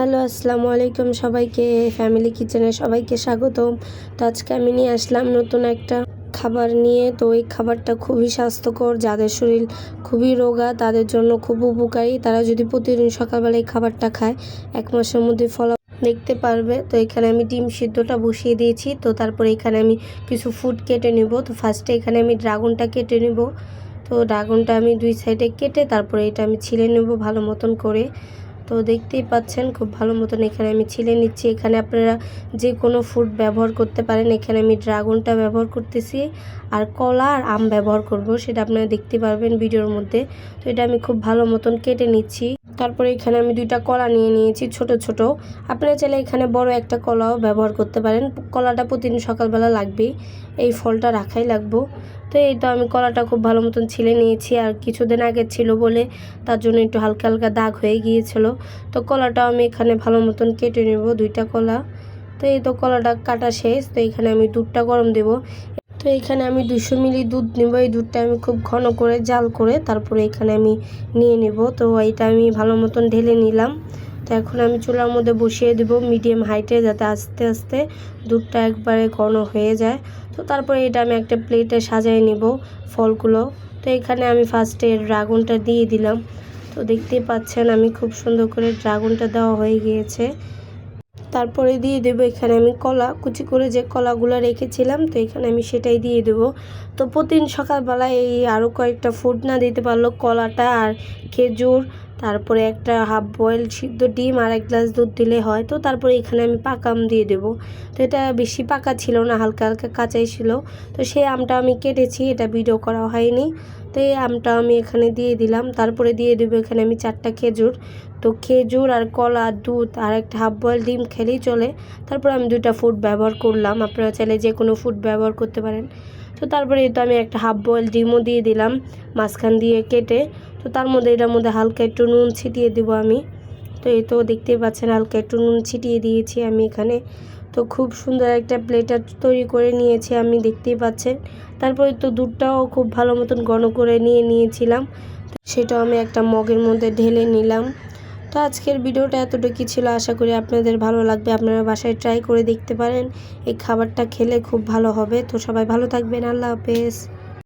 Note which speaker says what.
Speaker 1: Hello, আসসালামু আলাইকুম সবাইকে। ফ্যামিলি কিচেনে সবাইকে স্বাগতম। তো আজকে আমি নিয়ে আসলাম নতুন একটা খাবার নিয়ে। তো এই খাবারটা খুবই স্বাস্থ্যকর, যাদের শরীর খুবই রোগা তাদের জন্য খুব উপকারী। তারা যদি প্রতিদিন সকালবেলা এই খাবারটা খায় 1 মাসের মধ্যে ফলাফল দেখতে পারবে। তো এখানে আমি ডিম সিদ্ধটা বসিয়ে দিয়েছি। তো তারপরে এখানে আমি কিছু ফুড কেটে নেব। তো ফার্স্টে এখানে আমি ড্রাগনটা কেটে নেব। তো ড্রাগনটা আমি 2 সাইডে কেটে তারপরে এটা আমি ছিলে নেব ভালো মতন করে। তো দেখতেই পাচ্ছেন খুব ভালো মতন এখানে আমি ছিলে নিচ্ছি। এখানে আপনারা যে কোনো ফ্রুট ব্যবহার করতে পারেন। এখানে আমি ড্রাগনটা ব্যবহার করতেছি, আর কলা আর আম ব্যবহার করব, সেটা আপনারা দেখতে পারবেন ভিডিওর মধ্যে। তো এটা আমি খুব ভালো মতন কেটে নিচ্ছি। তারপরে এখানে আমি 2টা কলা নিয়ে নিয়েছি ছোট ছোট। আপনারা চাইলে এখানে বড় একটা কলাও ব্যবহার করতে পারেন। কলাটা প্রতিদিন সকালবেলা লাগবেই, এই ফলটা রাখাই লাগবো। তো এই তো আমি কলাটা খুব ভালো মতন ছিলে নিয়েছি, আর কিছুদিন আগে ছিল বলে তার জন্য একটু হালকা হালকা দাগ হয়ে গিয়েছিল। তো কলাটাও আমি এখানে ভালো মতন কেটে নেব, 2টা কলা। তো এই তো কলাটা কাটা শেষ। তো এখানে আমি দুধটা গরম দেব। তো এখানে আমি 200 মিলি দুধ নেব। এই দুধটা আমি খুব ঘন করে জাল করে তারপরে এখানে আমি নিয়ে নেব। তো এইটা আমি ভালো মতন ঢেলে নিলাম। তো এখন আমি চুলার মধ্যে বসিয়ে দেব মিডিয়াম হাইটে, যাতে আস্তে আস্তে দুধটা একবারে ঘন হয়ে যায়। তো তারপরে এটা আমি একটা প্লেটে সাজিয়ে নেব ফলগুলো। তো এখানে আমি ফার্স্টে ড্রাগনটা দিয়ে দিলাম। তো দেখতেই পাচ্ছেন আমি খুব সুন্দর করে ড্রাগনটা দেওয়া হয়ে গিয়েছে। তারপরে দিয়ে দেব এখানে আমি কলা, কুচি করে যে কলাগুলো রেখেছিলাম, তো এখানে আমি সেটাই দিয়ে দেব। তো প্রতিদিন সকালবেলায় এই আরও কয়েকটা ফুড না দিতে পারলো, কলাটা আর খেজুর, তারপরে একটা হাফ বয়েল সিদ্ধ ডিম আর 1 গ্লাস দুধ দিলে হয়। তো তারপরে এখানে আমি পাকা আম দিয়ে দেব। তো এটা বেশি পাকা ছিল না, হালকা হালকা কাঁচাই ছিল। তো সেই আমটা আমি কেটেছি, এটা ভিডিও করা হয়নি। তো এই আমটা আমি এখানে দিয়ে দিলাম। তারপরে দিয়ে দেবো এখানে আমি 4টা খেজুর। তো খেজুর আর কলা, দুধ আর একটা হাফ বয়েল ডিম খেলেই চলে। তারপর আমি 2টা ফুড ব্যবহার করলাম, আপনারা চাইলে যে কোনো ফুড ব্যবহার করতে পারেন। তো তারপরে এই তো আমি একটা হাফ বয়েল ডিমও দিয়ে দিলাম মাঝখান দিয়ে কেটে। তো তার মধ্যে এটার মধ্যে হালকা একটু নুন ছিটিয়ে দেবো আমি। তো এই তো দেখতেই পাচ্ছেন হালকা একটু নুন ছিটিয়ে দিয়েছি আমি এখানে। তো খুব সুন্দর একটা প্লেটার তৈরি করে নিয়েছি আমি, দেখতেই পাচ্ছেন। তারপরে তো দুধটাও খুব ভালো মতন ঘন করে নিয়েছিলাম, সেটাও আমি একটা মগের মধ্যে ঢেলে নিলাম। তো আজকের ভিডিওটা এতটুকুই ছিল, আশা করি আপনাদের ভালো লাগবে। আপনারা বাসায় ট্রাই করে দেখতে পারেন, এই খাবারটা খেলে খুব ভালো হবে। তো সবাই ভালো থাকবেন, আল্লাহ হাফেজ।